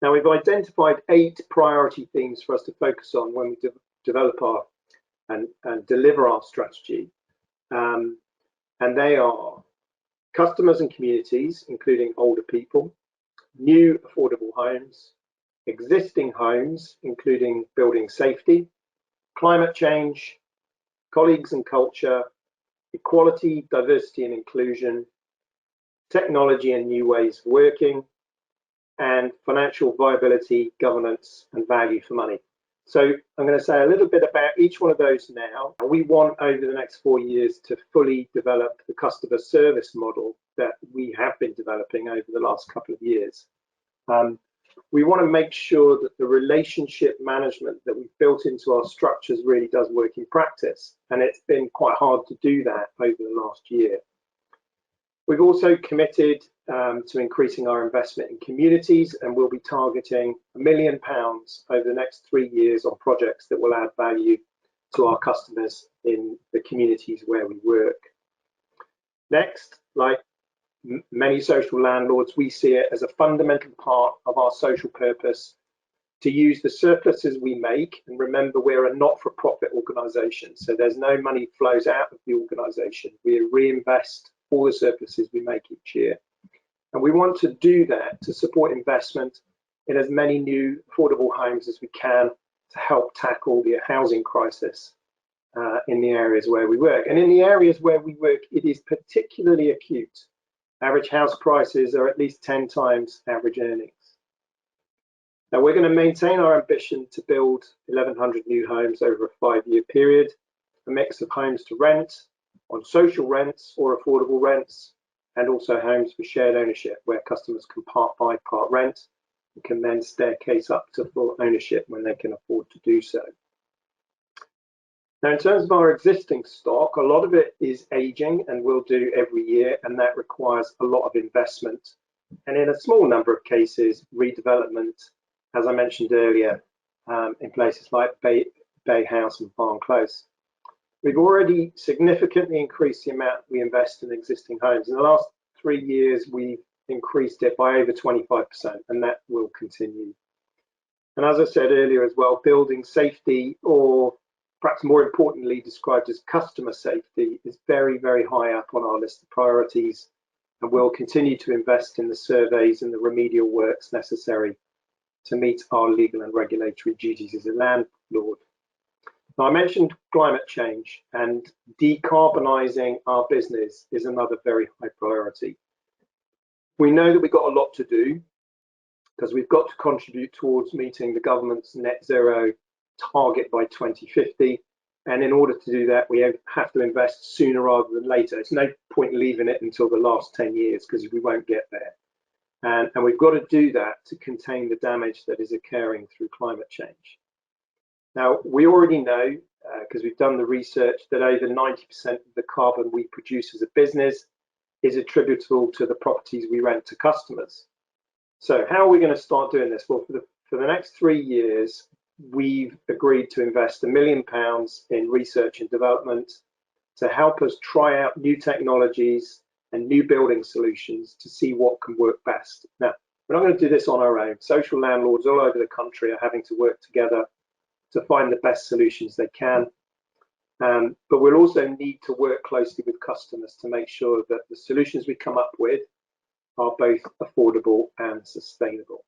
Now, we've identified 8 priority themes for us to focus on when we develop our and deliver our strategy. And they are customers and communities, including older people, new affordable homes, existing homes, including building safety, climate change, colleagues and culture, equality, diversity and inclusion, technology and new ways of working, and financial viability, governance, and value for money. So I'm going to say a little bit about each one of those now. We want over the next 4 years to fully develop the customer service model that we have been developing over the last couple of years. We want to make sure that the relationship management that we've built into our structures really does work in practice, and it's been quite hard to do that over the last year. We've also committed to increasing our investment in communities, and we'll be targeting £1 million over the next 3 years on projects that will add value to our customers in the communities where we work. Next, like many social landlords, we see it as a fundamental part of our social purpose to use the surpluses we make, and remember we're a not-for-profit organisation, so there's no money flows out of the organisation. We reinvest all the surpluses we make each year. And we want to do that to support investment in as many new affordable homes as we can to help tackle the housing crisis in the areas where we work. And in the areas where we work, it is particularly acute. Average house prices are at least 10 times average earnings. Now, we're going to maintain our ambition to build 1,100 new homes over a 5-year period, a mix of homes to rent, on social rents or affordable rents, and also homes for shared ownership where customers can part buy, part rent, and can then staircase up to full ownership when they can afford to do so. Now, in terms of our existing stock, a lot of it is aging and will do every year, and that requires a lot of investment. And in a small number of cases, redevelopment, as I mentioned earlier, in places like Bay House and Barn Close. We've already significantly increased the amount we invest in existing homes. In the last 3 years, we've increased it by over 25%, and that will continue. And as I said earlier as well, building safety, or perhaps more importantly described as customer safety, is very, very high up on our list of priorities, and we'll continue to invest in the surveys and the remedial works necessary to meet our legal and regulatory duties as a landlord. Now, I mentioned climate change, and decarbonising our business is another very high priority. We know that we've got a lot to do because we've got to contribute towards meeting the government's net zero target by 2050. And in order to do that, we have to invest sooner rather than later. It's no point leaving it until the last 10 years because we won't get there. And we've got to do that to contain the damage that is occurring through climate change. Now, we already know, because we've done the research, that over 90% of the carbon we produce as a business is attributable to the properties we rent to customers. So how are we going to start doing this? Well, for the next 3 years, we've agreed to invest £1 million in research and development to help us try out new technologies and new building solutions to see what can work best. Now, we're not going to do this on our own. Social landlords all over the country are having to work together to find the best solutions they can. But we'll also need to work closely with customers to make sure that the solutions we come up with are both affordable and sustainable.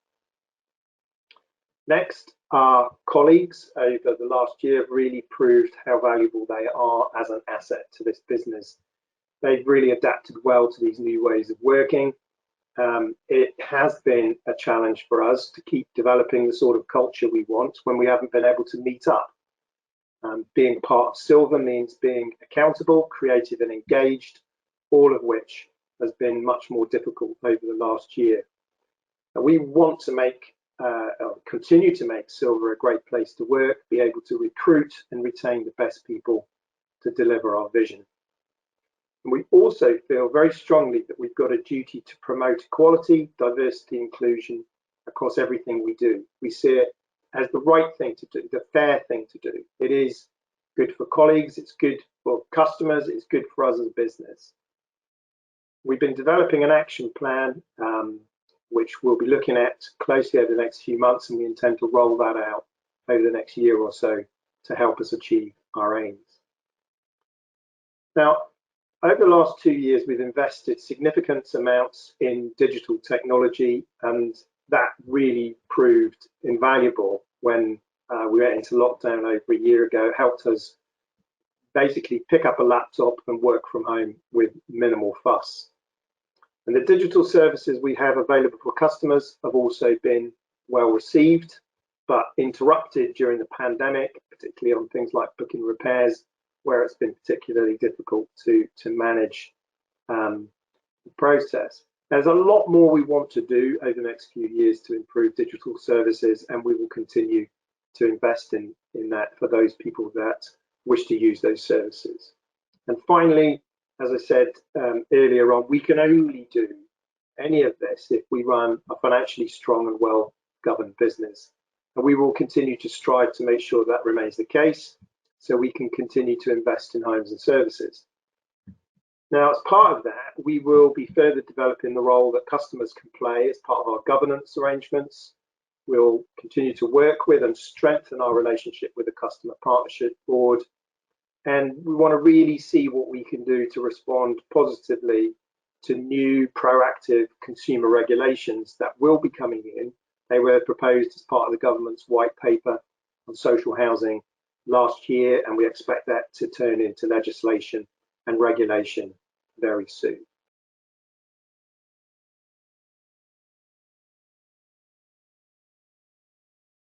Next, our colleagues over the last year have really proved how valuable they are as an asset to this business. They've really adapted well to these new ways of working. It has been a challenge for us to keep developing the sort of culture we want when we haven't been able to meet up. Being part of Silva means being accountable, creative and engaged, all of which has been much more difficult over the last year. And we want to continue to make Silva a great place to work, be able to recruit and retain the best people to deliver our vision. And we also feel very strongly that we've got a duty to promote equality, diversity, inclusion across everything we do. We see it as the right thing to do, the fair thing to do. It is good for colleagues, it's good for customers, it's good for us as a business. We've been developing an action plan which which we'll be looking at closely over the next few months, and we intend to roll that out over the next year or so to help us achieve our aims. Now, over the last 2 years, we've invested significant amounts in digital technology, and that really proved invaluable when we went into lockdown over a year ago. It helped us basically pick up a laptop and work from home with minimal fuss. And the digital services we have available for customers have also been well received, but interrupted during the pandemic, particularly on things like booking repairs, where it's been particularly difficult to manage the process. There's a lot more we want to do over the next few years to improve digital services, and we will continue to invest in that for those people that wish to use those services. And finally, as I said earlier on, we can only do any of this if we run a financially strong and well-governed business. And we will continue to strive to make sure that remains the case, so we can continue to invest in homes and services. Now, as part of that, we will be further developing the role that customers can play as part of our governance arrangements. We'll continue to work with and strengthen our relationship with the Customer Partnership Board. And we want to really see what we can do to respond positively to new proactive consumer regulations that will be coming in. They were proposed as part of the government's white paper on social housing last year, and we expect that to turn into legislation and regulation very soon.